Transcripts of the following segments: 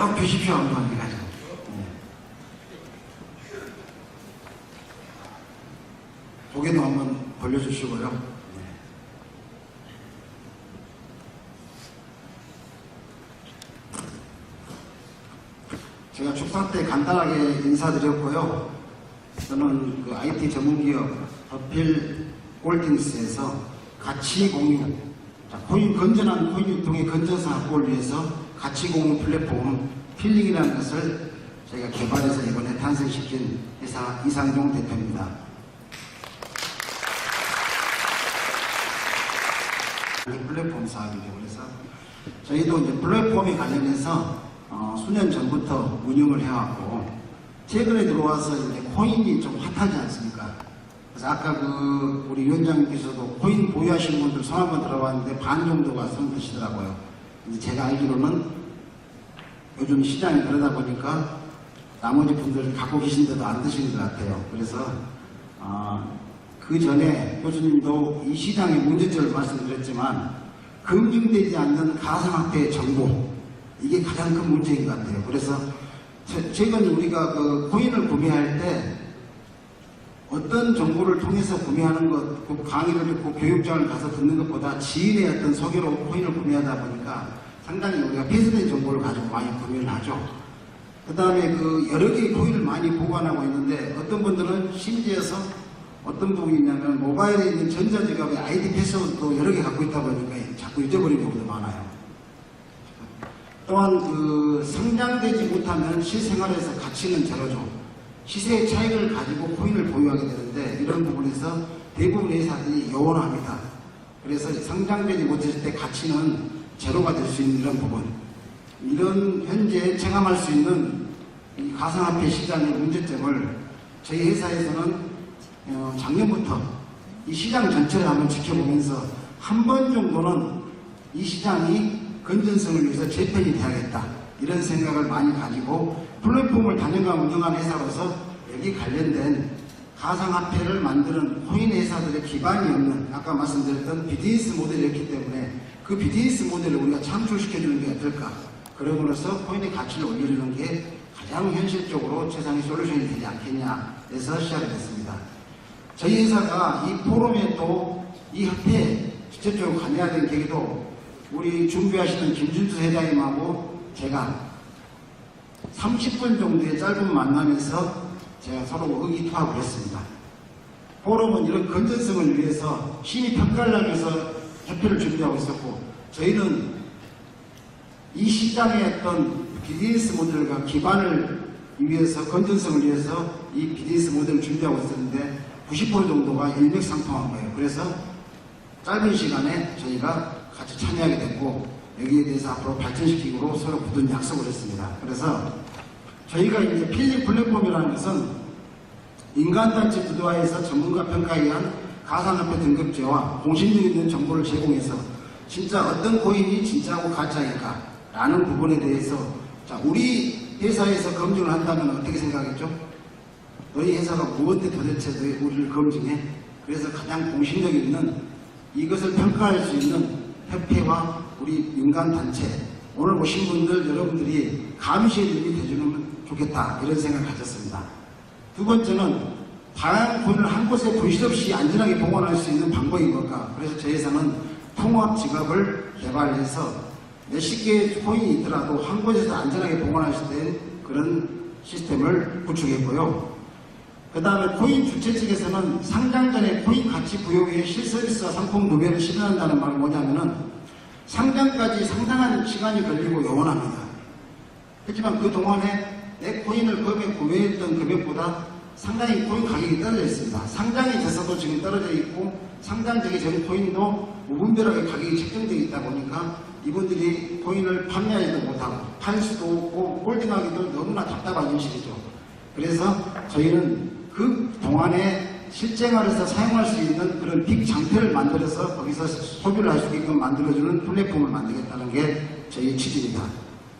쭉 주십시오. 한번 가죠. 고개도 한번 벌려주시고요. 제가 축사 때 간단하게 인사드렸고요. 저는 그 IT 전문기업 더필 홀딩스에서 가치 공유, 건전한 코인 유통의 건전성 확보를 위해서 가치 공유 플랫폼 필링이라는 것을 저희가 개발해서 이번에 탄생시킨 회사 이상종 대표입니다. 플랫폼 사업이죠. 그래서 저희도 이제 플랫폼에 관련해서 수년 전부터 운영을 해왔고, 최근에 들어와서 이제 코인이 좀 핫하지 않습니까? 그래서 아까 우리 위원장님께서도 코인 보유하시는 분들 손 한번 들어봤는데 반 정도가 손 드시더라고요. 제가 알기로는 요즘 시장이 그러다 보니까 나머지 분들 갖고 계신데도 안 드시는 것 같아요. 그래서 그 전에 교수님도 이 시장의 문제점을 말씀드렸지만, 검증되지 않는 가상화폐 정보, 이게 가장 큰 문제인 것 같아요. 그래서 최근 우리가 그 코인을 구매할 때 어떤 정보를 통해서 구매하는 것, 그 강의를 듣고 교육장을 가서 듣는 것보다 지인의 어떤 소개로 코인을 구매하다 보니까 상당히 우리가 폐쇄된 정보를 가지고 많이 구매를 하죠. 그 다음에 여러 개의 코인을 많이 보관하고 있는데, 어떤 분들은 심지어서 어떤 부분이 있냐면 모바일에 있는 전자지갑의 아이디 패스워드도 여러 개 갖고 있다 보니까 자꾸 잊어버리는 경우도 많아요. 또한 성장되지 못하면 실생활에서 가치는 제로죠. 시세의 차익을 가지고 코인을 보유하게 되는데, 이런 부분에서 대부분의 회사들이 요원합니다. 그래서 성장되지 못했을 때 가치는 제로가 될 수 있는 이런 부분, 이런 현재 체감할 수 있는 이 가상화폐 시장의 문제점을 저희 회사에서는 작년부터 이 시장 전체를 한번 지켜보면서 한 번 정도는 이 시장이 건전성을 위해서 재편이 돼야겠다, 이런 생각을 많이 가지고 플랫폼을 단연간 운영하는 회사로서 여기 관련된 가상화폐를 만드는 코인 회사들의 기반이 없는, 아까 말씀드렸던 비즈니스 모델이었기 때문에 그 비즈니스 모델을 우리가 창출시켜주는 게 어떨까, 그러므로써 코인의 가치를 올려주는 게 가장 현실적으로 최상의 솔루션이 되지 않겠냐 해서 시작이 됐습니다. 저희 회사가 이 포럼에 또 이 협회에 직접적으로 관여해야 된 계기도 우리 준비하시는 김준수 회장님하고 제가 30분 정도의 짧은 만남에서 제가 서로 의기투합을 했습니다. 포럼은 이런 건전성을 위해서 심의 평가를 하기 위해서 협회를 준비하고 있었고, 저희는 이 시장의 어떤 비즈니스 모델과 기반을 위해서, 건전성을 위해서 이 비즈니스 모델을 준비하고 있었는데 90% 정도가 일맥상통한 거예요. 그래서 짧은 시간에 저희가 같이 참여하게 됐고, 여기에 대해서 앞으로 발전시키기로 서로 굳은 약속을 했습니다. 그래서 저희가 이제 필링 플랫폼이라는 것은 인간단체 주도하에서 전문가 평가에 의한 가상화폐 등급제와 공신력 있는 정보를 제공해서 진짜 어떤 코인이 진짜고 가짜일까 라는 부분에 대해서, 우리 회사에서 검증을 한다면 어떻게 생각했죠? 너희 회사가 무엇에 도대체 우리를 검증해? 그래서 가장 공신력 있는, 이것을 평가할 수 있는 협회와 우리 민간단체, 오늘 오신 분들 여러분들이 감시의 눈이 되주면 좋겠다, 이런 생각을 가졌습니다. 두 번째는 다양한 코인을 한 곳에 분실 없이 안전하게 보관할 수 있는 방법이 뭘까? 그래서 저희 회사는 통합 지갑을 개발해서 몇십 개의 코인이 있더라도 한 곳에서 안전하게 보관할 수 있는 그런 시스템을 구축했고요. 그 다음에 코인 주체 측에서는 상장 전에 코인 가치 부여의 실서비스와 상품 구매를 실현한다는 말은 뭐냐면은, 상장까지 상당한 시간이 걸리고 요원합니다. 하지만 그 동안에 내 코인을 구매했던 금액보다 상당히 코인 가격이 떨어져 있습니다. 상장이 됐어도 지금 떨어져 있고, 상장되기 전 코인도 무분별하게 가격이 책정되어 있다 보니까 이분들이 코인을 판매하지도 못하고 팔 수도 없고 홀딩하기도 너무나 답답한 현실이죠. 그래서 저희는 그 동안에 실생활에서 사용할 수 있는 그런 빅 장터를 만들어서 거기서 소비를 할 수 있게끔 만들어주는 플랫폼을 만들겠다는 게 저희 취지입니다.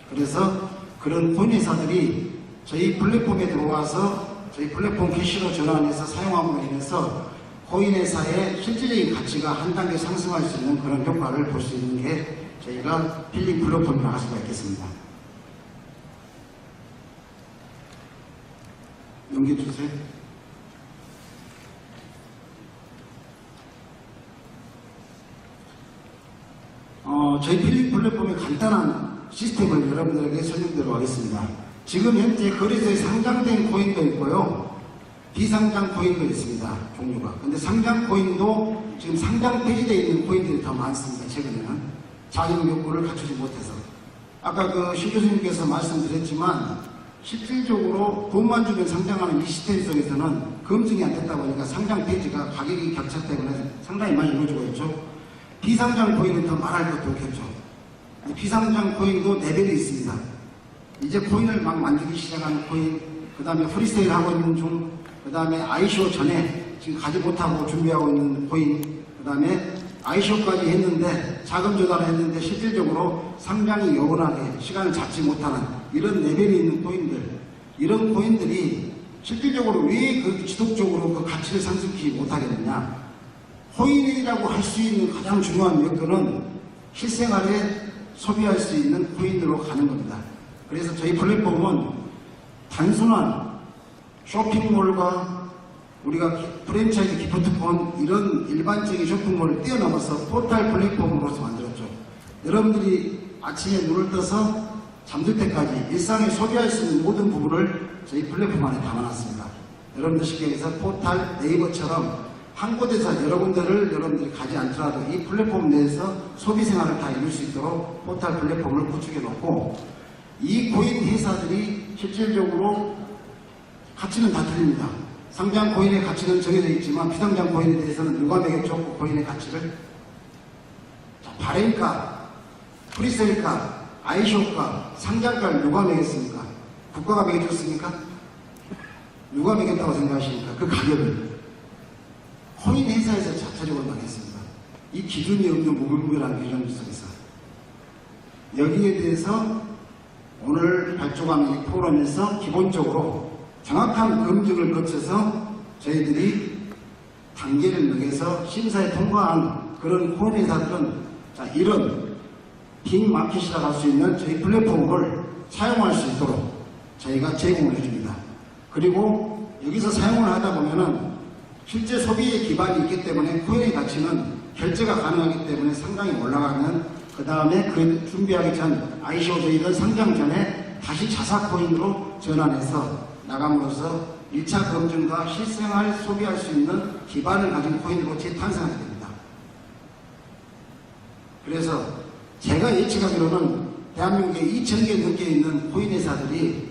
그래서 그런 코인 회사들이 저희 플랫폼에 들어와서 저희 플랫폼 캐시로 전환해서 사용함으로 인해서 코인 회사의 실질적인 가치가 한 단계 상승할 수 있는 그런 효과를 볼 수 있는 게 저희가 필링 플랫폼이라고 할 수가 있겠습니다. 넘겨주세요. 저희 필링 플랫폼의 간단한 시스템을 여러분들에게 설명드리도록 하겠습니다. 지금 현재 거래소에 상장된 코인도 있고요. 비상장 코인도 있습니다. 종류가. 근데 상장 코인도 지금 상장 폐지되어 있는 코인들이 더 많습니다. 최근에는. 자격 요구를 갖추지 못해서. 아까 신 교수님께서 말씀드렸지만 실질적으로 돈만 주면 상장하는 이 시스템 속에서는 검증이 안 됐다 보니까 상장 폐지가 가격이 격차 때문에 상당히 많이 이루어지고 있죠. 비상장 코인은 더 말할 것도 없겠죠. 비상장 코인도 레벨이 있습니다. 이제 코인을 막 만들기 시작하는 코인, 그 다음에 프리세일 하고 있는 중, 그 다음에 ICO 전에 지금 가지 못하고 준비하고 있는 코인, 그 다음에 ICO까지 했는데 자금 조달을 했는데 실질적으로 상장이 요원하게 시간을 잡지 못하는 이런 레벨이 있는 코인들, 이런 코인들이 실질적으로 왜 그 지속적으로 그 가치를 상승시키지 못하겠느냐. 코인이라고 할 수 있는 가장 중요한 여건은 실생활에 소비할 수 있는 코인으로 가는 겁니다. 그래서 저희 플랫폼은 단순한 쇼핑몰과 우리가 프랜차이즈 기프트폰 이런 일반적인 쇼핑몰을 뛰어넘어서 포털 플랫폼으로서 만들었죠. 여러분들이 아침에 눈을 떠서 잠들 때까지 일상에 소비할 수 있는 모든 부분을 저희 플랫폼 안에 담아놨습니다. 여러분들 쉽게 얘기해서 포털 네이버처럼 한 곳에서 여러 군데를 여러분들이 가지 않더라도 이 플랫폼 내에서 소비 생활을 다 이룰 수 있도록 포털 플랫폼을 구축해 놓고 이 코인 회사들이 실질적으로 가치는 다 틀립니다. 상장 코인의 가치는 정해져 있지만 비상장 코인에 대해서는 누가 매겼죠? 그 코인의 가치를? 발행가, 프리세일가, ICO가, 상장가를 누가 매겼습니까? 국가가 매겨줬습니까? 누가 매겼다고 생각하십니까? 그 가격을. 코인 회사에서 자체적으로 망했습니다. 이 기준이 없는 무분별한 규정 속에서. 여기에 대해서 오늘 발족하는 이 포럼에서 기본적으로 정확한 검증을 거쳐서 저희들이 단계를 매겨서 심사에 통과한 그런 코인 회사들은 자, 이런 빅마켓이라고 할 수 있는 저희 플랫폼을 사용할 수 있도록 저희가 제공을 해줍니다. 그리고 여기서 사용을 하다 보면은 실제 소비에 기반이 있기 때문에 코인의 가치는 결제가 가능하기 때문에 상당히 올라가는 그 다음에 그 준비하기 전 ICO 저희들 상장 전에 다시 자사 코인으로 전환해서 나감으로써 1차 검증과 실생활 소비할 수 있는 기반을 가진 코인으로 재탄생하게 됩니다. 그래서 제가 예측하기로는 대한민국에 2,000개 넘게 있는 코인 회사들이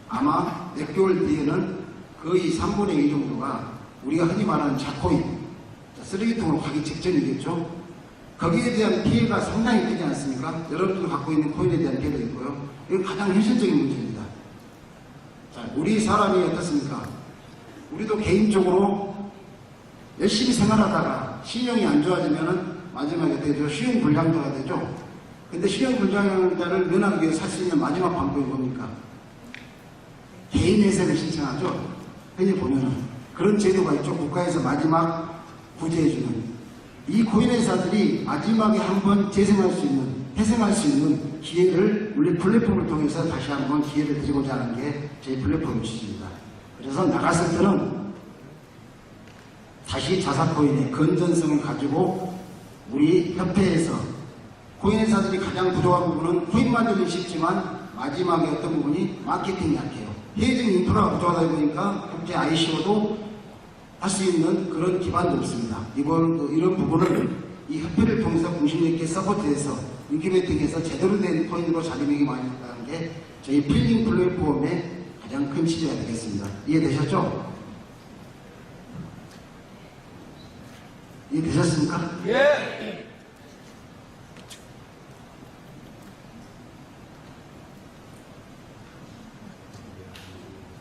아마 몇 개월 뒤에는 거의 3분의 2 정도가 우리가 흔히 말하는 자코인, 쓰레기통으로 가기 직전이겠죠. 거기에 대한 피해가 상당히 크지 않습니까? 여러분들도 갖고 있는 코인에 대한 피해도 있고요. 이건 가장 현실적인 문제입니다. 자, 우리 사람이 어떻습니까? 우리도 개인적으로 열심히 생활하다가 신용이 안 좋아지면은 마지막에 되죠. 신용불량자가 되죠. 근데 신용불량자를 면하기 위해 살 수 있는 마지막 방법이 뭡니까? 개인회생을 신청하죠. 흔히 보면은. 그런 제도가 있죠. 국가에서 마지막 구제해주는. 이 코인 회사들이 마지막에 한번 재생할 수 있는, 회생할 수 있는 기회를 우리 플랫폼을 통해서 다시 한번 기회를 드리고자 하는 게 저희 플랫폼 취지입니다. 그래서 나갔을 때는 다시 자사코인의 건전성을 가지고 우리 협회에서 코인 회사들이 가장 부족한 부분은 코인 만들기 쉽지만 마지막에 어떤 부분이 마케팅이 약해요. 해외적인 인프라가 부족하다 보니까 국제 ICO도 할 수 있는 그런 기반도 없습니다. 이런 부분을 이 협회를 통해서 공신력 있게 서포트해서 인큐베이팅해서 제대로 된 코인으로 자리매김하겠다는 게 저희 필링 플랫폼의 가장 큰 취지가 되겠습니다. 이해되셨죠? 이해되셨습니까? 예!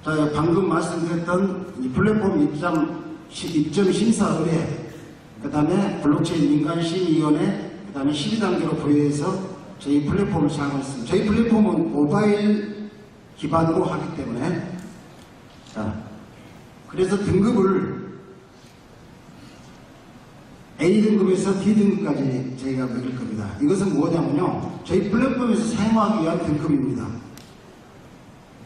자, 방금 말씀드렸던 이 플랫폼 입점 심사 의뢰, 그 다음에 블록체인 민간심의위원회, 그 다음에 12단계로 부여해서 저희 플랫폼을 사용하고 있습니다. 저희 플랫폼은 모바일 기반으로 하기 때문에, 자, 그래서 등급을 A등급에서 D등급까지 저희가 매길 겁니다. 이것은 뭐냐면요, 저희 플랫폼에서 사용하기 위한 등급입니다.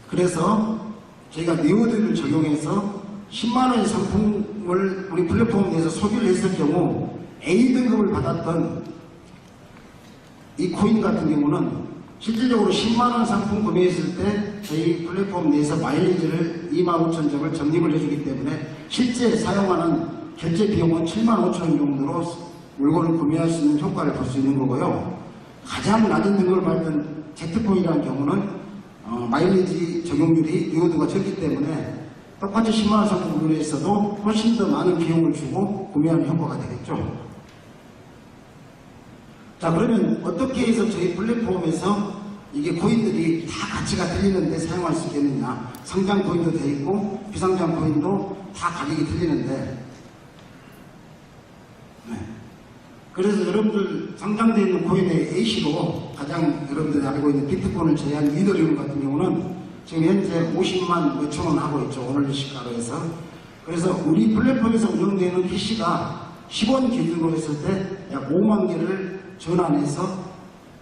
그래서 저희가 네오드를 적용해서 10만원의 상품을 우리 플랫폼 내에서 소비를 했을 경우 A등급을 받았던 이 코인 같은 경우는 실질적으로 10만원 상품 구매했을 때 저희 플랫폼 내에서 마일리지를 25,000점을 적립을 해주기 때문에 실제 사용하는 결제 비용은 75,000원 정도로 물건을 구매할 수 있는 효과를 볼 수 있는 거고요. 가장 낮은 등급을 받던 Z코인이라는 경우는 마일리지 적용률이 리워드가 적기 때문에 똑같이 10만원 상품 구매했어도 훨씬 더 많은 비용을 주고 구매하는 효과가 되겠죠. 자, 그러면 어떻게 해서 저희 플랫폼에서 이게 코인들이 다 가치가 틀리는데 사용할 수 있겠느냐. 상장 코인도 돼 있고 비상장 코인도 다 가격이 틀리는데, 네. 그래서 여러분들 상장되어 있는 코인의 A시로 가장 여러분들이 알고 있는 비트코인을 제외한 이더리움 같은 경우는 지금 현재 50만 몇천 원 하고 있죠. 오늘 시가로 해서. 그래서 우리 플랫폼에서 운영되는 캐시가 10원 기준으로 했을 때 약 5만 개를 전환해서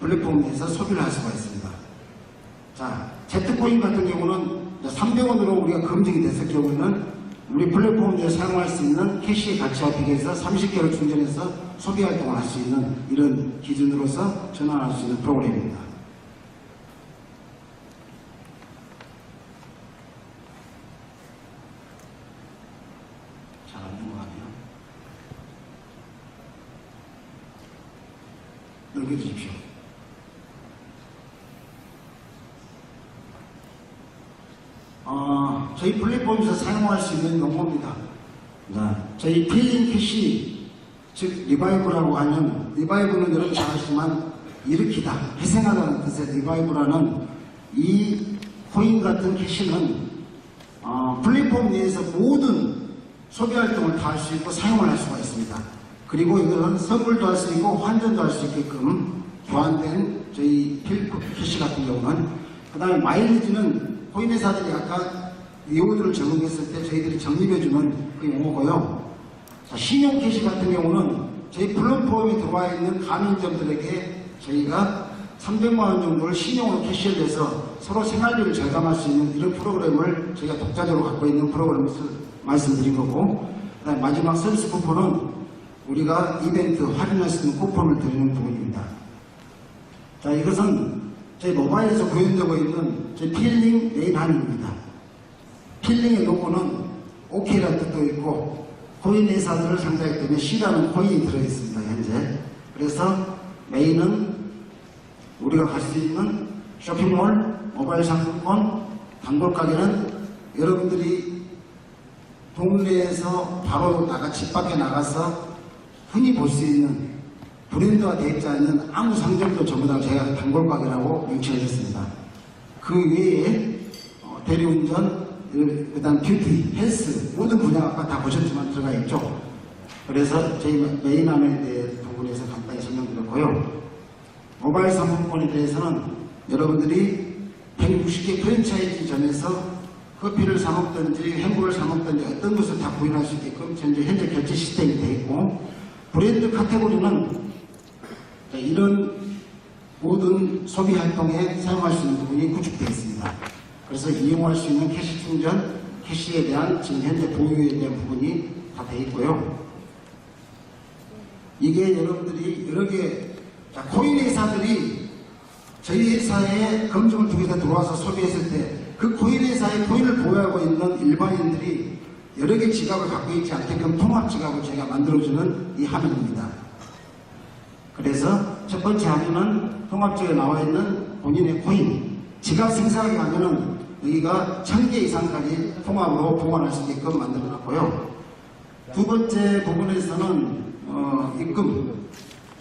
플랫폼 내에서 소비를 할 수가 있습니다. 자, Z코인 같은 경우는 300원으로 우리가 검증이 됐을 경우에는 우리 플랫폼 내에서 사용할 수 있는 캐시의 가치와 비교해서 30개를 충전해서 소비 활동을 할 수 있는 이런 기준으로서 전환할 수 있는 프로그램입니다. 잘 안 넘어가네요. 넘겨주십시오. 저희 플랫폼에서 사용할 수 있는 용어입니다. 저희 필링 캐시, 즉 리바이브라고 하는, 리바이브는 여러분 잘 아시지만 일으키다, 회생하다는 뜻의 리바이브라는 이 코인 같은 캐시는 플랫폼 내에서 모든 소비 활동을 다 할 수 있고 사용을 할 수가 있습니다. 그리고 이거는 선물도 할 수 있고 환전도 할 수 있게끔 교환된 저희 필 캐시 같은 경우는, 그 다음에 마일리지는 코인 회사들이 아까 리워드를 적용했을 때 저희들이 적립해주는 그 용어고요. 자, 신용 캐시 같은 경우는 저희 플랫폼에 들어와 있는 가맹점들에게 저희가 300만 원 정도를 신용으로 캐시를 해서 서로 생활비를 절감할 수 있는 이런 프로그램을 저희가 독자적으로 갖고 있는 프로그램을 말씀드린 거고, 그다음에 마지막 서비스 쿠폰은 우리가 이벤트 할인할 수 있는 쿠폰을 드리는 부분입니다. 자, 이것은 저희 모바일에서 구현되고 있는 저희 필링 메인 한입니다. 필링의 로고는 OK라는 뜻도 있고 코인 회사들을 상대하기 때문에 C라는 코인이 들어있습니다. 현재. 그래서 메인은 우리가 갈 수 있는 쇼핑몰, 모바일 상품권, 단골 가게는 여러분들이 동네에서 바로 집 밖에 나가서 흔히 볼 수 있는 브랜드화 되어 있지 않는 아무 상점도 전부 다 제가 단골 가게라고 명칭을 했습니다. 그 외에 대리운전, 그 다음 뷰티, 헬스 모든 분야 아까 다 보셨지만 들어가 있죠. 그래서 저희 메인함에 대해 부분에서 간단히 설명드렸고요. 모바일 상품권에 대해서는 여러분들이 160개 프랜차이즈점에서 커피를 사 먹든지 햄버거를 사 먹든지 어떤 것을 다 구입할 수 있게끔 현재 결제 시스템이 되어 있고, 브랜드 카테고리는 이런 모든 소비 활동에 사용할 수 있는 부분이 구축되어 있습니다. 그래서 이용할 수 있는 캐시 충전, 캐시에 대한 지금 현재 보유에 대한 부분이 다 되어 있고요. 이게 여러분들이 여러 개, 코인 회사들이 저희 회사에 검증을 통해서 들어와서 소비했을 때 그 코인 회사에 코인을 보유하고 있는 일반인들이 여러 개 지갑을 갖고 있지 않게끔 통합 지갑을 저희가 만들어주는 이 화면입니다. 그래서 첫 번째 화면은 통합지에 나와 있는 본인의 코인, 지갑 생산하게 하면은 여기가 1000개 이상까지 통합으로 보관할 수 있게끔 만들어 놨고요. 두 번째 부분에서는 입금,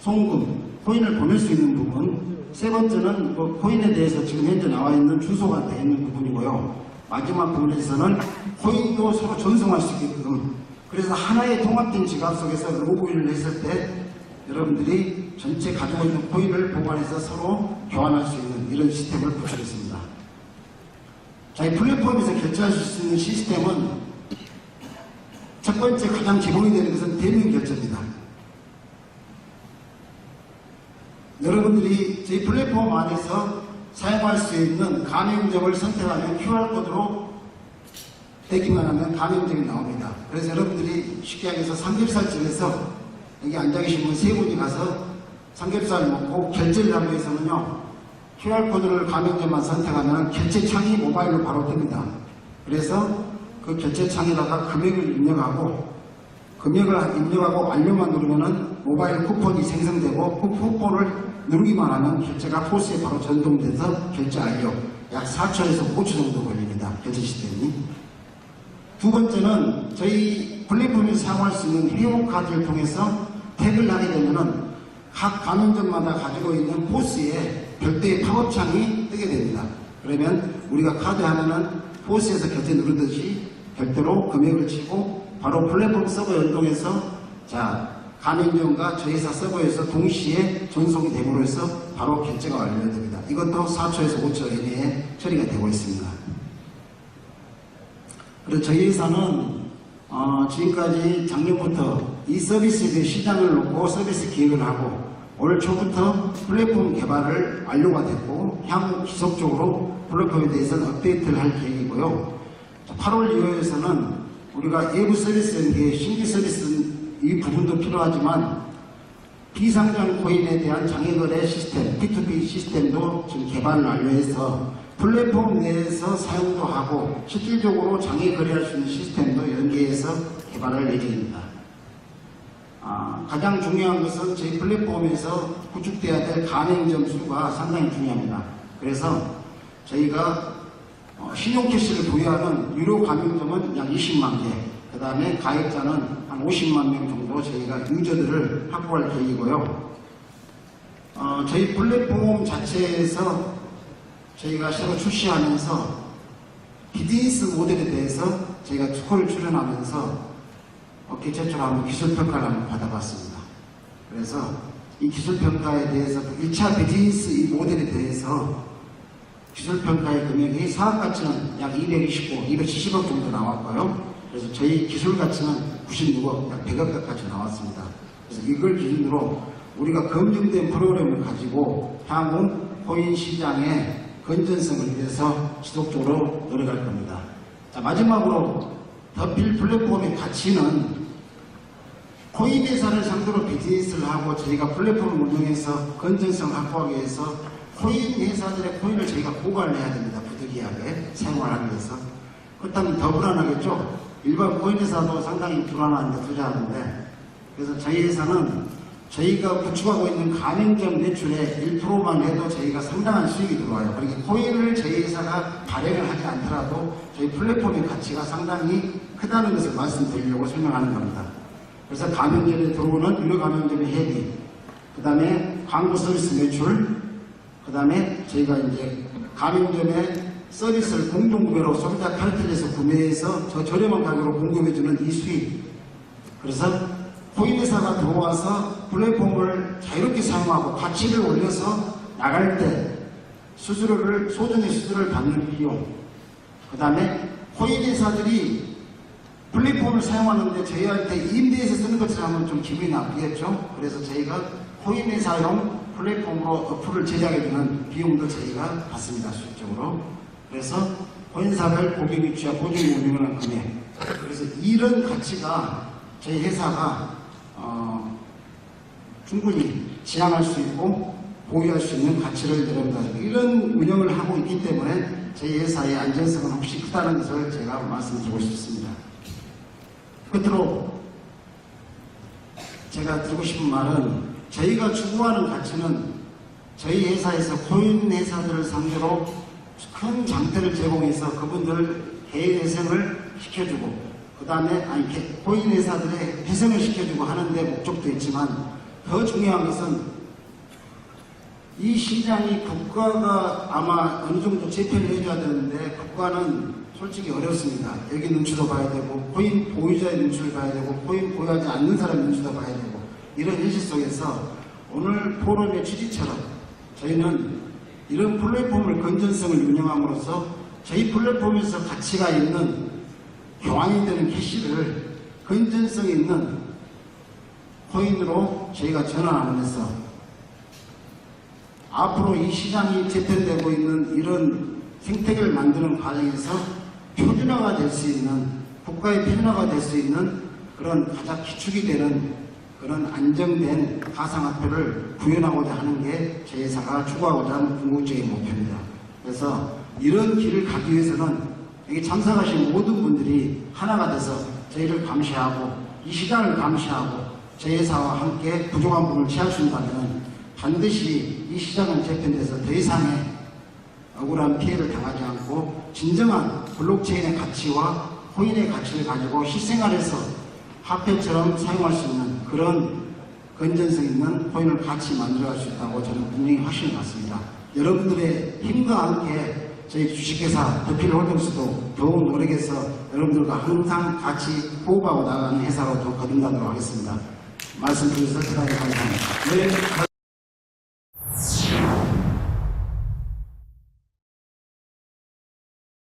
송금, 코인을 보낼 수 있는 부분. 세 번째는 코인에 대해서 지금 현재 나와 있는 주소가 되어 있는 부분이고요. 마지막 부분에서는 코인도 서로 전송할 수 있게끔. 그래서 하나의 통합된 지갑 속에서 로그인을 했을 때 여러분들이 전체 가지고 있는 코인을 보관해서 서로 교환할 수 있는 이런 시스템을 구축했습니다. 자, 이 플랫폼에서 결제할 수 있는 시스템은 첫 번째 가장 기본이 되는 것은 대면 결제입니다. 여러분들이 저희 플랫폼 안에서 사용할 수 있는 가맹점을 선택하면 QR코드로 떼기만 하면 감염증이 나옵니다. 그래서 여러분들이 쉽게 얘기해서 삼겹살집에서 여기 앉아 계신 분 세 분이 가서 삼겹살 먹고 결제를 하기 위해서는요, QR코드를 가맹점만 선택하면 결제창이 모바일로 바로 뜹니다. 그래서 그 결제창에다가 금액을 입력하고 완료만 누르면은 모바일 쿠폰이 생성되고 그 쿠폰을 누르기만 하면 결제가 포스에 바로 전동돼서 결제 완료. 약 4초에서 5초 정도 걸립니다. 결제 시스템이. 두 번째는 저희 플랫폼에서 사용할 수 있는 회원카드를 통해서 탭을 하게 되면은 각 가맹점마다 가지고 있는 포스에 별도의 팝업창이 뜨게 됩니다. 그러면 우리가 카드 하면은 포스에서 결제 누르듯이 별도로 금액을 치고 바로 플랫폼 서버 연동해서 가맹점과 저희 회사 서버에서 동시에 전송이 됨으로 해서 바로 결제가 완료됩니다. 이것도 4초에서 5초 이내에 처리가 되고 있습니다. 그리고 저희 회사는 지금까지 작년부터 이 서비스에 대해 시장을 놓고 서비스 기획을 하고 올 초부터 플랫폼 개발을 완료가 됐고 향후 지속적으로 플랫폼에 대해서는 업데이트를 할 계획이고요. 8월 이후에서는 우리가 외부 서비스 연계 신규 서비스 이 부분도 필요하지만 비상장 코인에 대한 장애거래 시스템, P2P 시스템도 지금 개발을 완료해서 플랫폼 내에서 사용도 하고 실질적으로 장애거래할 수 있는 시스템도 연계해서 개발할 예정입니다. 가장 중요한 것은 저희 플랫폼에서 구축돼야 될 가맹점 수가 상당히 중요합니다. 그래서 저희가 신용 캐시를 보유하는 유료 가맹점은 약 20만 개, 그 다음에 가입자는 한 50만 명 정도 저희가 유저들을 확보할 계획이고요. 저희 플랫폼 자체에서 저희가 새로 출시하면서 비즈니스 모델에 대해서 저희가 특허를 출연하면서 업계 최초로 한번 기술평가를 한번 받아봤습니다. 그래서 이 기술평가에 대해서 1차 비즈니스 이 모델에 대해서 기술평가의 금액이 사업가치는 약 229, 270억 정도 나왔고요. 그래서 저희 기술가치는 96억, 약 100억 가까이 나왔습니다. 그래서 이걸 기준으로 우리가 검증된 프로그램을 가지고 향후 코인 시장의 건전성을 위해서 지속적으로 노력할 겁니다. 자, 마지막으로 더필 플랫폼의 가치는 코인 회사를 상대로 비즈니스를 하고 저희가 플랫폼을 운영해서 건전성을 확보하기 위해서 코인 회사들의 코인을 저희가 보관을 해야 됩니다. 부득이하게 사용을 하기 위해서. 그렇다면 더 불안하겠죠? 일반 코인 회사도 상당히 불안한데 투자하는데, 그래서 저희 회사는 저희가 구축하고 있는 가맹점 매출의 1%만 해도 저희가 상당한 수익이 들어와요. 그러니까 코인을 저희 회사가 발행을 하지 않더라도 저희 플랫폼의 가치가 상당히 크다는 것을 말씀드리려고 설명하는 겁니다. 그래서 가맹점에 들어오는 유료 가맹점의 회비, 그 다음에 광고 서비스 매출, 그 다음에 저희가 이제 가맹점의 서비스를 공동구매로 소비자 카르텔에서 구매해서 저 저렴한 가격으로 공급해주는 이 수익. 그래서 코인회사가 들어와서 플랫폼을 자유롭게 사용하고 가치를 올려서 나갈 때 소정의 수수료를 받는 비용. 그 다음에 코인회사들이 플랫폼을 사용하는데 저희한테 임대해서 쓰는 것처럼 하면 좀 기분이 나쁘겠죠. 그래서 저희가 코인회사용 플랫폼으로 어플을 제작해주는 비용도 저희가 받습니다. 수익적으로. 그래서 코인사별 고객 유치와 보증 운영을 한 금액. 그래서 이런 가치가 저희 회사가 충분히 지향할 수 있고 보유할 수 있는 가치를 내립니다. 이런 운영을 하고 있기 때문에 저희 회사의 안전성은 혹시 크다는 것을 제가 말씀드리고 싶습니다. 끝으로 제가 드리고 싶은 말은 저희가 추구하는 가치는 저희 회사에서 코인 회사들을 상대로 큰 장터를 제공해서 그분들 해외 회생을 시켜주고 그 다음에 코인 회사들의 회생을 시켜주고 하는데 목적도 있지만 더 중요한 것은 이 시장이 국가가 아마 어느 정도 재편을 해줘야 되는데 국가는 솔직히 어렵습니다. 여기 눈치도 봐야 되고 코인 보유자의 눈치를 봐야 되고 코인 보유하지 않는 사람의 눈치도 봐야 되고 이런 현실 속에서 오늘 포럼의 취지처럼 저희는 이런 플랫폼을 건전성을 운영함으로써 저희 플랫폼에서 가치가 있는 교환이 되는 캐시를 건전성 있는 코인으로 저희가 전환하면서 앞으로 이 시장이 재편되고 있는 이런 생태계를 만드는 과정에서 표준화가 될 수 있는, 국가의 표준화가 될 수 있는 그런 가장 기축이 되는 그런 안정된 가상화폐를 구현하고자 하는 게 제 회사가 추구하고자 하는 궁극적인 목표입니다. 그래서 이런 길을 가기 위해서는 여기 참석하신 모든 분들이 하나가 돼서 저희를 감시하고 이 시장을 감시하고 제 회사와 함께 부족한 부분을 채워준다면 반드시 이 시장은 재편돼서 더 이상의 억울한 피해를 당하지 않고 진정한 블록체인의 가치와 코인의 가치를 가지고 실생활에서 화폐처럼 사용할 수 있는 그런 건전성 있는 코인을 같이 만들어갈 수 있다고 저는 분명히 확신을 갖습니다. 여러분들의 힘과 함께 저희 주식회사 더필홀딩스도 더욱 노력해서 여러분들과 항상 같이 호흡하고 나가는 회사로 더 거듭나도록 하겠습니다. 말씀 주셔서 대단히 감사합니다. 네.